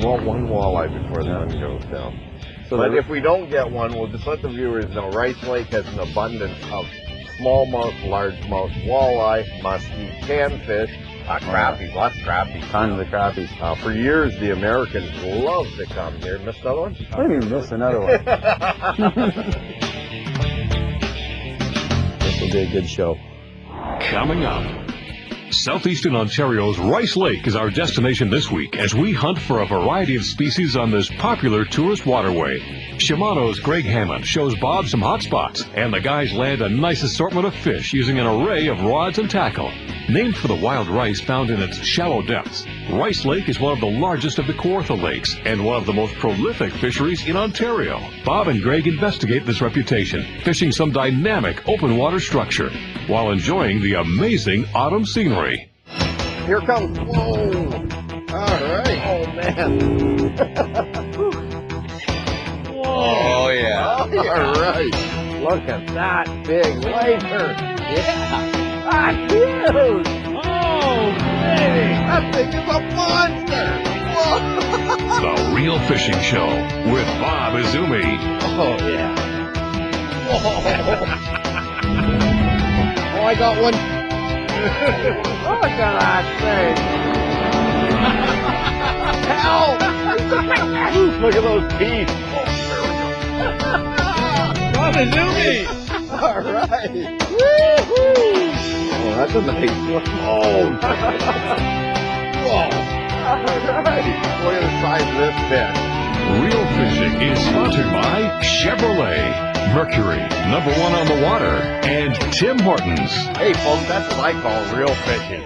want one walleye before the sun goes down. So but if we don't get one, we'll just let the viewers know Rice Lake has an abundance of smallmouth, largemouth, walleye, muskie, panfish, crappie, lots of crappie. Tons of crappies. For years, the Americans love to come here. Missed another one? What do you mean miss another one? This will be a good show. Coming up, Southeastern Ontario's Rice Lake is our destination this week as we hunt for a variety of species on this popular tourist waterway. Shimano's Greg Hammond shows Bob some hot spots, and the guys land a nice assortment of fish using an array of rods and tackle. Named for the wild rice found in its shallow depths, Rice Lake is one of the largest of the Kawartha Lakes and one of the most prolific fisheries in Ontario. Bob and Greg investigate this reputation, fishing some dynamic open water structure while enjoying the amazing autumn scenery. Here comes. Whoa! All right. Oh, man. Oh, yeah. Oh, all right. Look at that big laker. Yeah. Ah, huge. Oh, baby. That thing is a monster. Whoa. The Real Fishing Show with Bob Izumi. Oh, yeah. Whoa. Oh, I got one. Look at that thing. Help! Look at those teeth. Bob Izumi! All right. Woo-hoo! Oh, that's a nice one. Oh, whoa. All right. Look at the size of this fish. Real Fishing is sponsored by Chevrolet, Mercury, #1 on the water, and Tim Hortons. Hey, folks, that's what I call real fishing.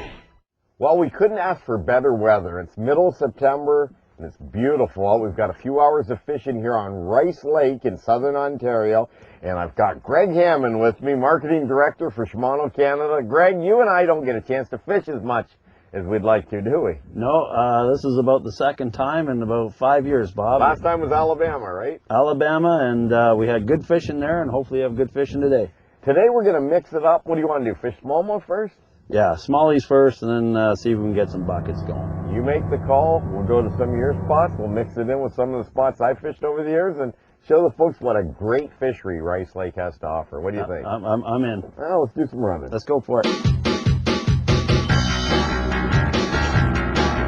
Well, we couldn't ask for better weather. It's middle of September, and it's beautiful. We've got a few hours of fishing here on Rice Lake in southern Ontario, and I've got Greg Hammond with me, Marketing Director for Shimano Canada. Greg, you and I don't get a chance to fish as much as we'd like to, do we? No, this is about the second time in about 5 years, Bob. Last time was Alabama, right? Alabama, and we had good fishing there, and hopefully have good fishing today. Today we're going to mix it up. What do you want to do, fish smallmouth first? Yeah, smallies first, and then see if we can get some buckets going. You make the call. We'll go to some of your spots. We'll mix it in with some of the spots I fished over the years and show the folks what a great fishery Rice Lake has to offer. What do you think? I'm in. Well, let's do some running. Let's go for it.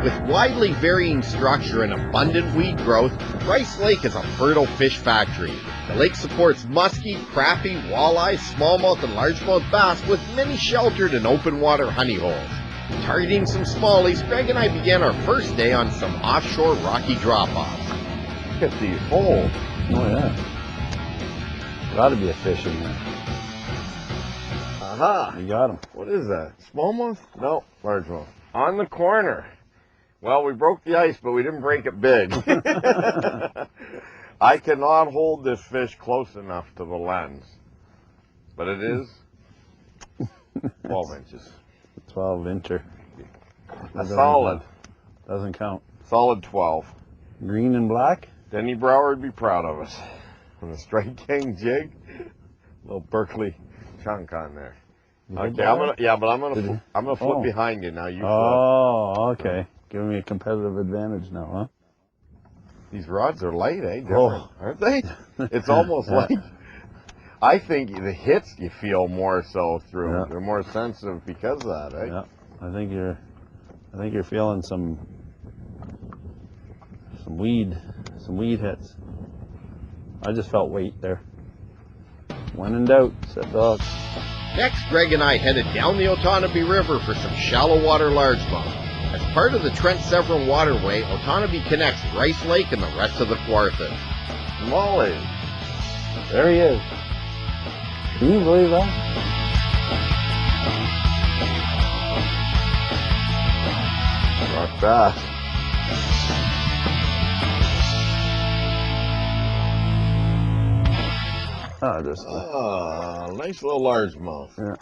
With widely varying structure and abundant weed growth, Rice Lake is a fertile fish factory. The lake supports muskie, crappie, walleye, smallmouth, and largemouth bass with many sheltered and open water honey holes. Targeting some smallies, Greg and I began our first day on some offshore rocky drop-offs. Look at these holes. Oh, yeah. Got to be a fish in there. Aha! You got him. What is that? Smallmouth? No, largemouth. On the corner. Well, we broke the ice, but we didn't break it big. I cannot hold this fish close enough to the lens, but it is 12 inches. 12-incher. A solid. Doesn't count. Solid 12. Green and black? Denny Brower would be proud of us. On the Strike King jig, little Berkeley chunk on there. Okay, I'm gonna flip behind you now. You flip. Oh, okay. Giving me a competitive advantage now, huh? These rods are light, eh? Different, aren't they? It's almost like, I think the hits you feel more so through. Yeah. They're more sensitive because of that, eh? Yeah. I think you're feeling some weed hits. I just felt weight there. When in doubt, set dog. Next, Greg and I headed down the Otonabee River for some shallow water largemouth. As part of the Trent Severn Waterway, Otonabee connects Rice Lake and the rest of the Kawarthas. Molly. There he is. Can you believe that? Not bad. Nice little largemouth. Yeah.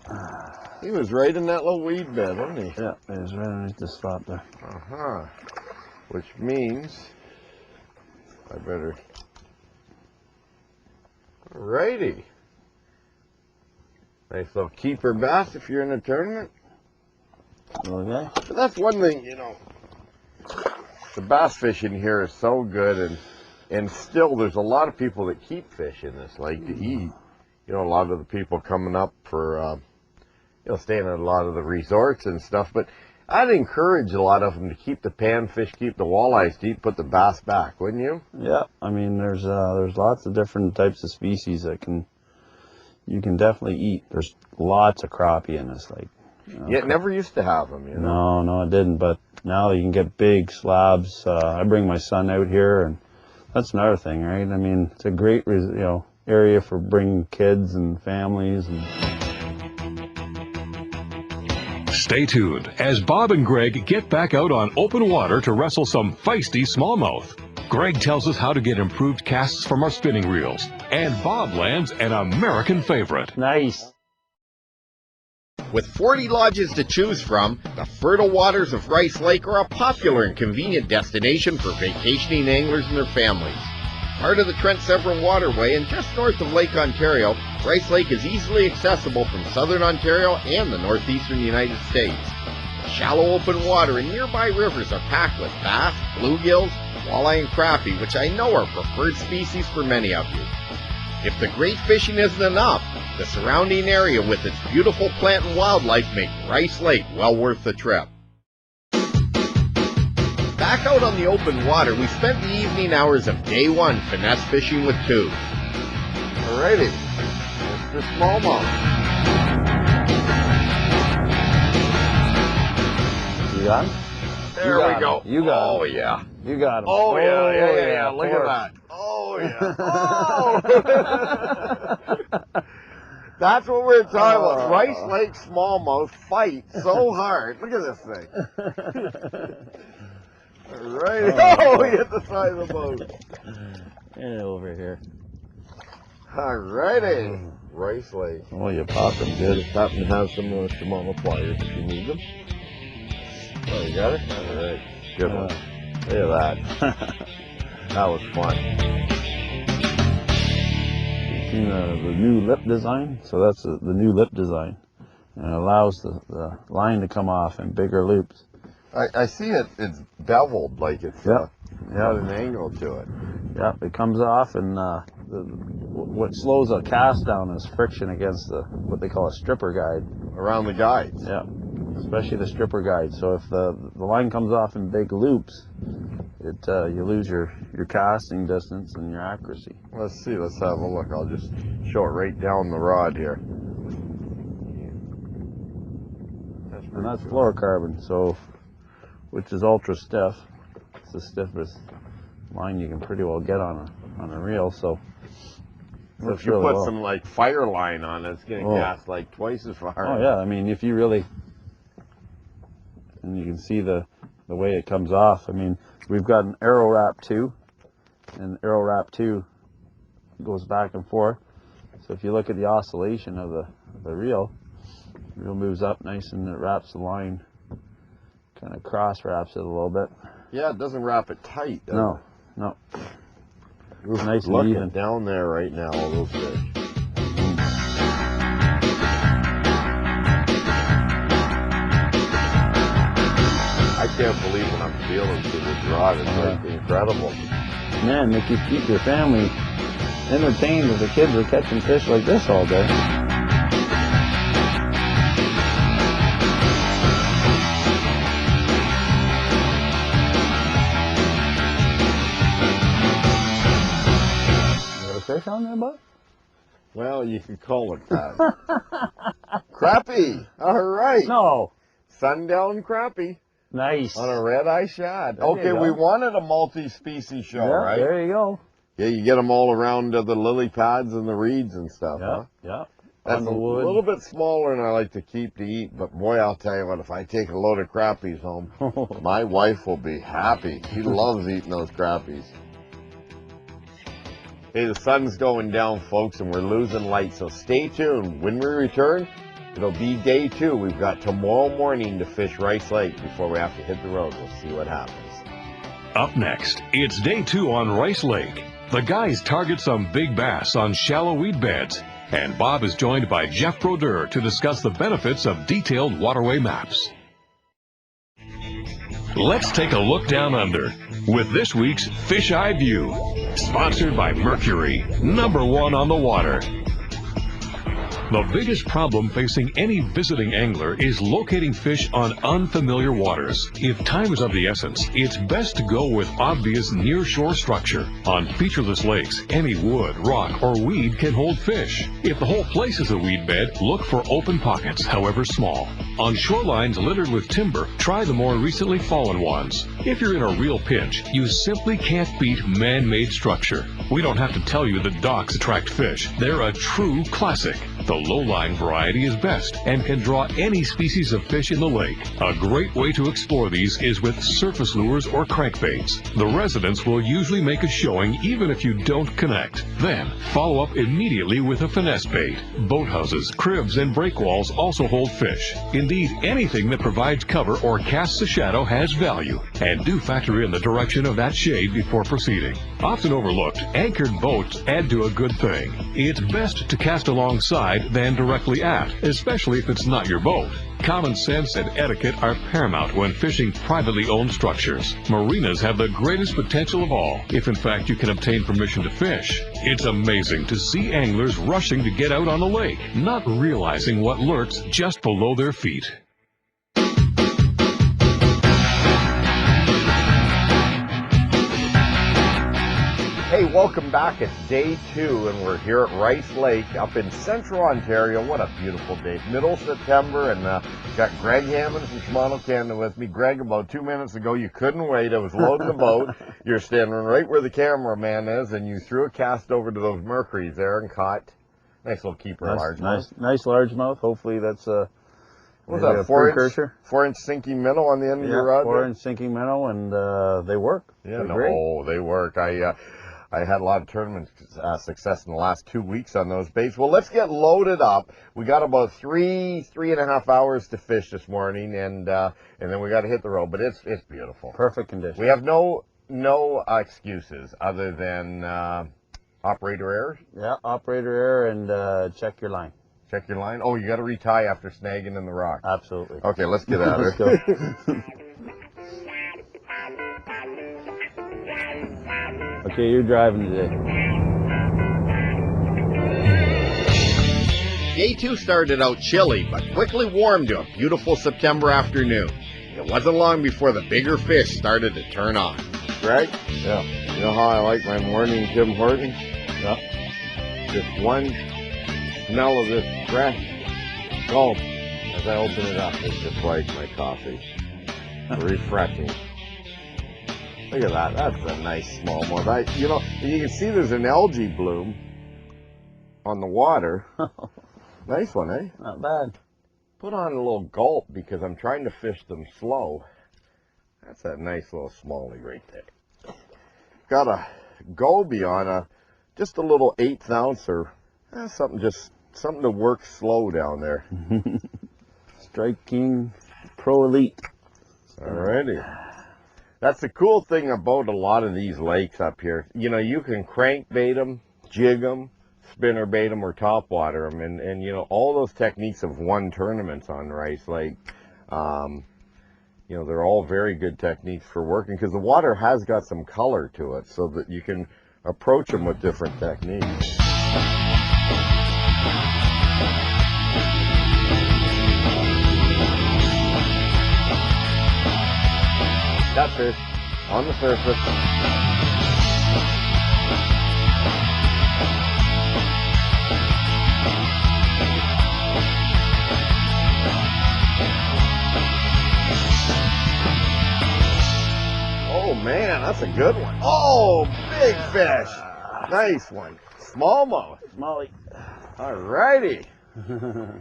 He was right in that little weed bed, wasn't he? Yeah, he was right underneath the spot there. Uh-huh. Which means I better... Alrighty. Nice little keeper bass if you're in a tournament. Okay. But that's one thing, you know. The bass fishing here is so good, and still there's a lot of people that keep fish in this lake to eat. You know, a lot of the people coming up for, you know, staying at a lot of the resorts and stuff, but I'd encourage a lot of them to keep the panfish, keep the walleyes to eat, put the bass back, wouldn't you? Yeah, I mean, there's lots of different types of species that you can definitely eat. There's lots of crappie in this lake. You know, Yeah, it never used to have them, you know? No, it didn't, but now you can get big slabs. I bring my son out here, and that's another thing, right? I mean, it's a great, you know, area for bringing kids and families. And Stay tuned as Bob and Greg get back out on open water to wrestle some feisty smallmouth. Greg tells us how to get improved casts from our spinning reels, and Bob lands an American favorite. nice. With 40 lodges to choose from, the fertile waters of Rice Lake are a popular and convenient destination for vacationing anglers and their families. Part of the Trent Severn Waterway and just north of Lake Ontario, Rice Lake is easily accessible from southern Ontario and the northeastern United States. Shallow open water and nearby rivers are packed with bass, bluegills, walleye, and crappie, which I know are preferred species for many of you. If the great fishing isn't enough, the surrounding area with its beautiful plant and wildlife make Rice Lake well worth the trip. Back out on the open water, we spent the evening hours of day one finesse fishing with tubes. Alrighty, it's the smallmouth. You got him? There we go. You got him. Oh yeah. You got him. Oh yeah. Look at that. Oh yeah. Oh. That's what we're talking about. Rice Lake smallmouth fight so hard. Look at this thing. Right. Oh, he hit the side of the boat. And over here. Alrighty. Rice Lake. Oh, you popped him good. Just happen to have some of those Shimano pliers if you need them. Oh, you got it? Alright. Good one. Look at that. That was fun. You seen the new lip design? So that's the new lip design. And it allows the line to come off in bigger loops. I see it's beveled, like it's got an angle to it. Yeah, it comes off, and what slows a cast down is friction against what they call a stripper guide. Around the guides. Yeah, especially the stripper guide. So if the line comes off in big loops, you lose your casting distance and your accuracy. Let's see, let's have a look. I'll just show it right down the rod here. And that's fluorocarbon, so which is ultra stiff. It's the stiffest line you can pretty well get on a reel. So if you put some like fire line on it, it's going to cast like twice as far. Oh yeah, I mean if you really, and you can see the way it comes off. I mean we've got an arrow wrap 2, and arrow wrap 2 goes back and forth. So if you look at the oscillation of the reel moves up nice, and it wraps the line. Kind of cross wraps it a little bit. Yeah, it doesn't wrap it tight, does it? No. We're nice and looking even. down there right now, all those fish. I can't believe what I'm feeling through this rod. It's incredible. Man, if you keep your family entertained if the kids are catching fish like this all day. Fish on there, bud? Well, you could call it that. Crappie! All right. No. Sundown crappie. Nice. On a red-eye shad. There Okay, we wanted a multi-species show, right? There you go. Yeah, you get them all around the lily pads and the reeds and stuff, huh? Yeah. That's a little bit smaller than I like to keep to eat, but boy, I'll tell you what, if I take a load of crappies home, my wife will be happy. She loves eating those crappies. Hey, the sun's going down, folks, and we're losing light, so stay tuned. When we return, it'll be day 2. We've got tomorrow morning to fish Rice Lake before we have to hit the road. We'll see what happens. Up next, it's day 2 on Rice Lake. The guys target some big bass on shallow weed beds, and Bob is joined by Jeff Brodeur to discuss the benefits of detailed waterway maps. Let's take a look down under with this week's Fish Eye View, sponsored by Mercury, #1 on the water. The biggest problem facing any visiting angler is locating fish on unfamiliar waters. If time is of the essence, it's best to go with obvious near-shore structure. On featureless lakes, any wood, rock, or weed can hold fish. If the whole place is a weed bed, look for open pockets, however small. On shorelines littered with timber, try the more recently fallen ones. If you're in a real pinch, you simply can't beat man-made structure. We don't have to tell you that docks attract fish. They're a true classic. The low-lying variety is best and can draw any species of fish in the lake. A great way to explore these is with surface lures or crankbaits. The residents will usually make a showing even if you don't connect. Then, follow up immediately with a finesse bait. Boathouses, cribs, and breakwalls also hold fish. Indeed, anything that provides cover or casts a shadow has value. And do factor in the direction of that shade before proceeding. Often overlooked, anchored boats add to a good thing. It's best to cast alongside than directly at, especially if it's not your boat. Common sense and etiquette are paramount when fishing privately owned structures. Marinas have the greatest potential of all, if in fact you can obtain permission to fish. It's amazing to see anglers rushing to get out on the lake, not realizing what lurks just below their feet. Hey, welcome back. It's day 2, and we're here at Rice Lake up in central Ontario. What a beautiful day. Middle September, and got Greg Hammond from Shimano Canada with me. Greg, about 2 minutes ago, you couldn't wait. I was loading the boat. You're standing right where the cameraman is, and you threw a cast over to those Mercuries there and caught nice little keeper, largemouth. Nice largemouth. Hopefully that's a what was that, 4-inch sinking minnow on the end of your rod? 4-inch sinking minnow, and they work. Yeah, they work. I had a lot of tournament success in the last 2 weeks on those baits. Well, let's get loaded up. We got about three and a half hours to fish this morning, and then we got to hit the road. But it's beautiful. Perfect condition. We have no excuses other than operator errors. Yeah, operator error, and check your line. Check your line. Oh, you got to retie after snagging in the rock. Absolutely. Okay, let's get at it. Let's go. Okay, you're driving today. Day 2 started out chilly, but quickly warmed to a beautiful September afternoon. It wasn't long before the bigger fish started to turn on. Greg? Yeah. You know how I like my morning Tim Hortons? Yeah. Just one smell of this fresh gulp as I open it up. It's just like my coffee. Refreshing. Look at that. That's a nice smallmouth. You can see there's an algae bloom on the water. Nice one, eh? Not bad. Put on a little gulp because I'm trying to fish them slow. That's a nice little smallie right there. Got a goby on just a little 1/8 ouncer. Something to work slow down there. Strike King Pro Elite. Alrighty. That's the cool thing about a lot of these lakes up here. You can crankbait them, jig them, spinner bait them, or topwater them. And all those techniques have won tournaments on Rice Lake. They're all very good techniques for working because the water has got some color to it so that you can approach them with different techniques. That fish on the surface. Oh man, that's a good one. Oh, big fish. Nice one. Smallmouth. Smalley. Alrighty.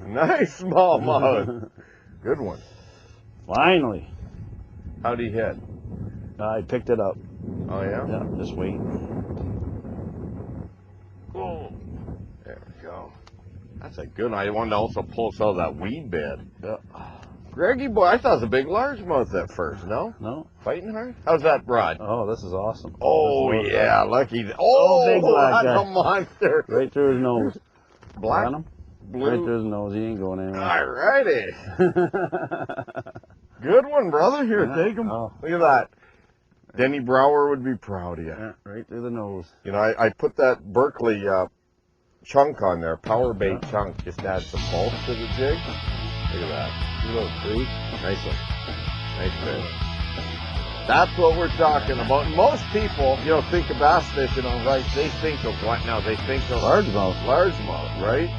Nice smallmouth. Good one. Finally. How'd he hit? I picked it up. Oh, yeah? Yeah, just wait. Oh. There we go. That's a good one. I wanted to also pull us out of that weed bed. Yeah. Greggy boy, I thought it was a big largemouth at first, no? No. Fighting hard? How's that rod? Oh, this is awesome. Oh, yeah, lucky. Oh, big black that's guy. a monster. Right through his nose. Black, Got him? blue. Right through his nose. He ain't going anywhere. Alrighty. Good one, brother. Here, Yeah. take him. Oh. Look at that. Denny Brower would be proud of you. Yeah, right through the nose. You know, I put that Berkeley chunk on there, power bait chunk, just to add some bulk to the jig. Look at that. You little freak. Nice one. Nice fish. That's what we're talking about. Most people, you know, think of bass fishing on rice. They think of what now? They think of Largemouth. Largemouth, right?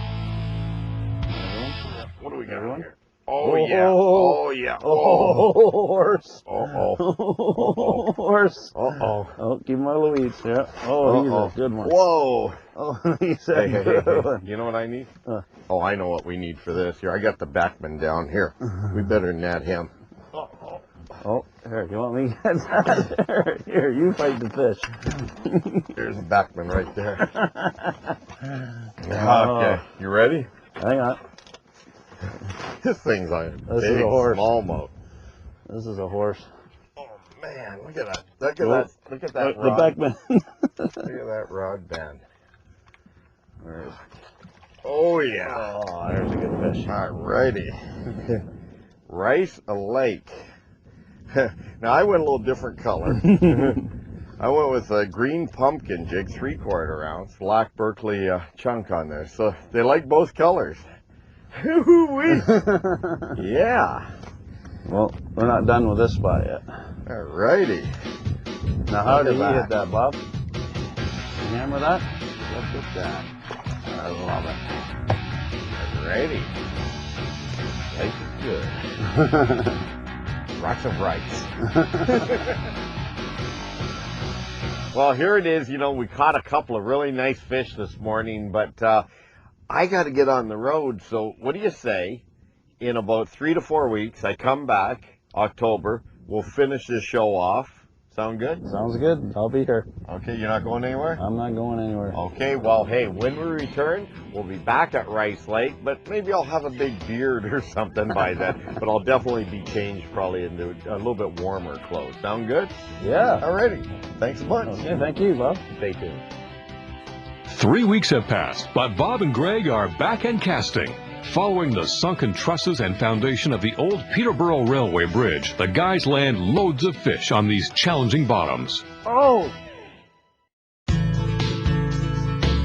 What do we got here? Oh, yeah. Oh, Oh, yeah. Oh, horse. Uh-oh. Horse. Uh-oh. Oh, give him my Louise. Yeah. Oh, he's a good one. Whoa. Oh, he's a good one. You know what I need? Oh, I know what we need for this. Here, I got the backman down here. We better net him. Uh-oh. Oh, here, you want me to get that? Here, you fight the fish. There's the backman right there. Okay, you ready? Hang on. This thing's on This big is a horse. smallmouth. This is a horse. Oh man, look at that! Look at that! Look at that The rod! backman. Look at that rod band. Oh yeah! Oh, there's a good fish. Alrighty. Rice Lake. Now I went a little different color. I went with a green pumpkin jig, 3/4 ounce, black Berkeley chunk on there. So they like both colors. Yeah. Well, we're not done with this spot yet. Alrighty. Now, how Look did at you that. hit that, Bob? You hammer that? Look at that. I love it. Alrighty. Life is good. Rocks of rice. Well, here it is. You know, we caught a couple of really nice fish this morning, but I got to get on the road. So what do you say? In about 3 to 4 weeks, I come back, October. We'll finish this show off. Sound good? Sounds good. I'll be here. Okay, you're not going anywhere? I'm not going anywhere. Okay, well, hey, when we return, we'll be back at Rice Lake, but maybe I'll have a big beard or something by then. But I'll definitely be changed probably into a little bit warmer clothes. Sound good? Yeah. Alrighty. Thanks a bunch. Okay, thank you, Bob. Stay tuned. 3 weeks have passed, but Bob and Greg are back and casting. Following the sunken trusses and foundation of the old Peterborough Railway Bridge, the guys land loads of fish on these challenging bottoms. Oh!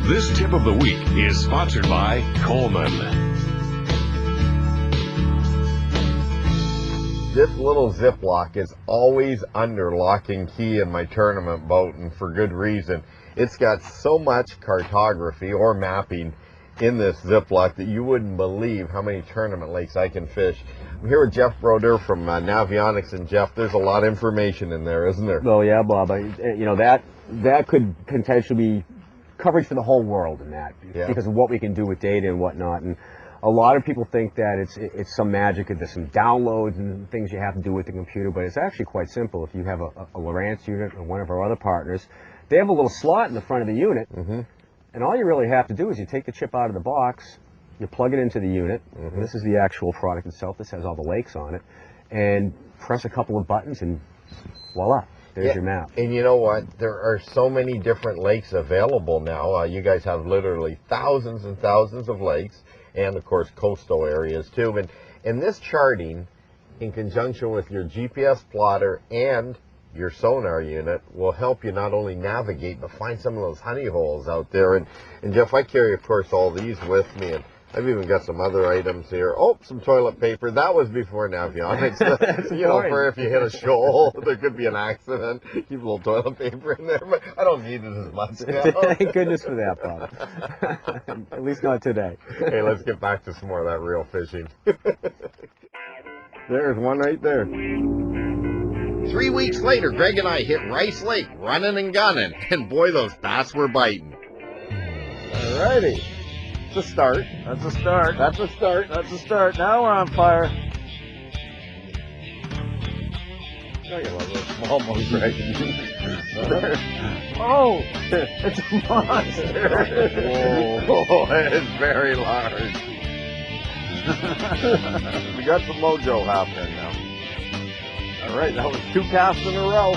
This tip of the week is sponsored by Coleman. This little Ziploc is always under lock and key in my tournament boat, and for good reason. It's got so much cartography or mapping in this Ziploc that you wouldn't believe how many tournament lakes I can fish. I'm here with Jeff Broder from Navionics, and Jeff, there's a lot of information in there, isn't there? Oh yeah, Bob. You know, that could potentially be coverage for the whole world in that, because of what we can do with data and whatnot. And a lot of people think that it's some magic, there's some downloads and things you have to do with the computer, but it's actually quite simple. If you have a Lowrance unit or one of our other partners, they have a little slot in the front of the unit. And all you really have to do is you take the chip out of the box, you plug it into the unit, and this is the actual product itself. This has all the lakes on it, and press a couple of buttons and voila, there's your map. And you know what? There are so many different lakes available now. You guys have literally thousands and thousands of lakes, and of course coastal areas too. And this charting, in conjunction with your GPS plotter and your sonar unit, will help you not only navigate but find some of those honey holes out there. And Jeff, I carry of course all these with me, and I've even got some other items here. Oh, some toilet paper. That was before Navionics. You know, for if you hit a shoal, there could be an accident. Keep a little toilet paper in there, but I don't need it as much now. Thank goodness for that, Bob. At least not today. Hey, let's get back to some more of that real fishing. There's one right there. 3 weeks later, Greg and I hit Rice Lake running and gunning, and boy, those bass were biting. Alrighty. It's a start. That's a start. That's a start. That's a start. Now we're on fire. Oh, you love those smallmouth, right? Oh! It's a monster! Whoa, it's very large. We got some mojo happening now. All right, that was 2 casts in a row.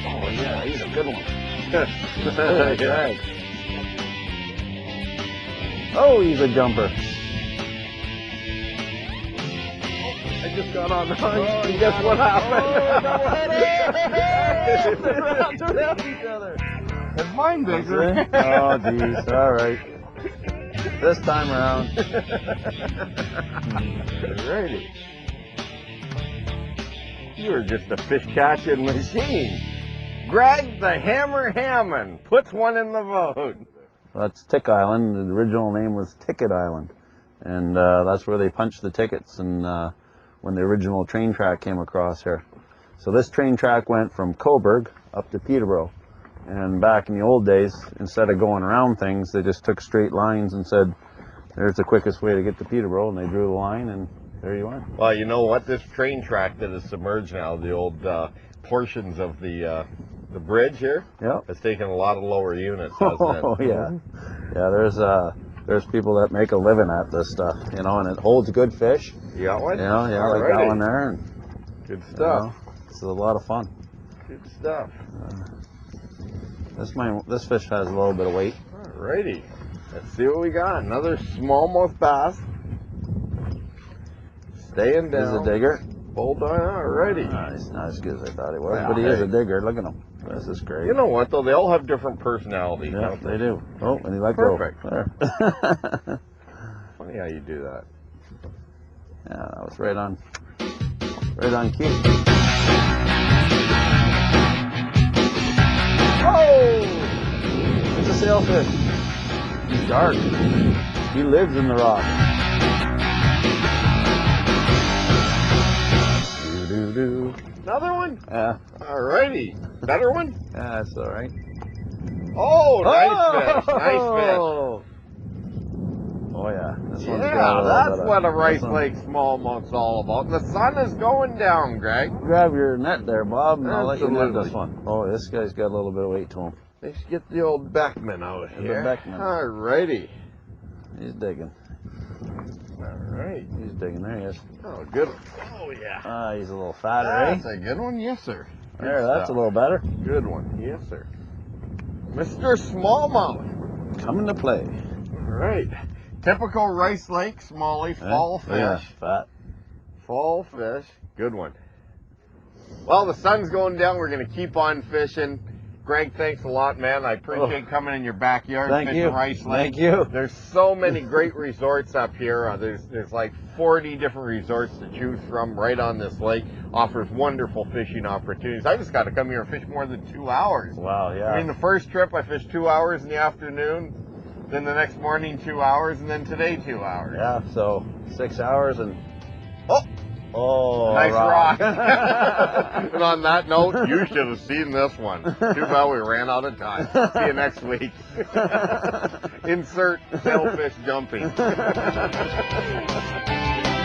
Oh, yeah, he's a good one. Yeah. Oh, he's a jumper. I I just got on the hunt. And guess what happened? They're around each other. It's mine bigger. Oh, geez. All right. This time around. Alrighty. You're just a fish catching machine. Greg the Hammer Hammond puts one in the boat. That's Tick Island. The original name was Ticket Island. And that's where they punched the tickets and when the original train track came across here. So this train track went from Coburg up to Peterborough. And back in the old days, instead of going around things, they just took straight lines and said, there's the quickest way to get to Peterborough, and they drew the line, and there you are. Well, you know what? This train track that is submerged now, the old portions of the bridge here, Yep. has taken a lot of lower units, hasn't it? Oh, yeah. Yeah, there's people that make a living at this stuff, you know, and it holds good fish. You got one? You know, yeah, like that one there. And, good stuff. You know, it's a lot of fun. Good stuff. This fish has a little bit of weight. Alrighty. Let's see what we got. Another smallmouth bass. Staying down. He's a digger. Hold on. Alrighty. He's not as good as I thought he was, Yeah, but he is a digger. Look at him. This is great. You know what, though? They all have different personalities. Yeah, don't they do. Oh, and he let go. Perfect. There. Funny how you do that. Yeah, that was right on cue. Oh! It's a sailfish. He's dark. He lives in the rock. Do-do-do. Another one? Yeah. Alrighty. Better one? Yeah, that's all right. Oh, nice fish. Nice Oh! Oh, yeah. This fish. one's Yeah, got a little that's bit of- what a Rice this one- Lake smallmouth's all about. The sun is going down, Greg. Grab your net there, Bob, and I'll let you net Absolutely. this one. Oh, this guy's got a little bit of weight to him. Let's get the old Beckman out of The here. Beckman. Alrighty. He's digging. Alright. He's digging. There he is. Oh, good one. Oh, yeah. Ah, he's a little fatter, eh? That's a good one. Yes, sir. Good There, that's a stuff. little better. Good one. Yes, sir. Mr. Smallmouth. Coming to play. Alright. Typical Rice Lake smallie fall fish. Yeah, fat. Fall fish. Good one. Well, the sun's going down. We're going to keep on fishing. Greg, thanks a lot, man. I appreciate coming in your backyard. Thank fishing you. Rice Lake. Thank you. There's so many great resorts up here. There's like 40 different resorts to choose from right on this lake. Offers wonderful fishing opportunities. I just got to come here and fish more than 2 hours. Wow, yeah. I mean, the first trip I fished 2 hours in the afternoon, then the next morning 2 hours, and then today 2 hours. Yeah, so 6 hours and... Oh! Oh, Nice rock. rock. And on that note, you should have seen this one. Too bad we ran out of time. See you next week. Insert sailfish jumping.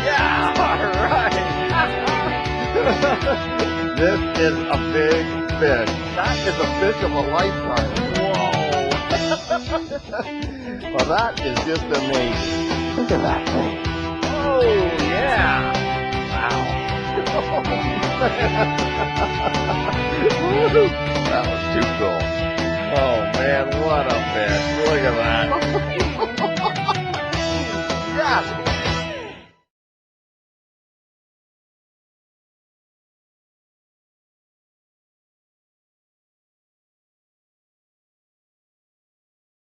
Yeah, all right. This is a big fish. That is a fish of a lifetime. Whoa. Well, that is just amazing. Look at that thing. Oh, yeah. That was too cool. Oh man, what a fish. Look at that.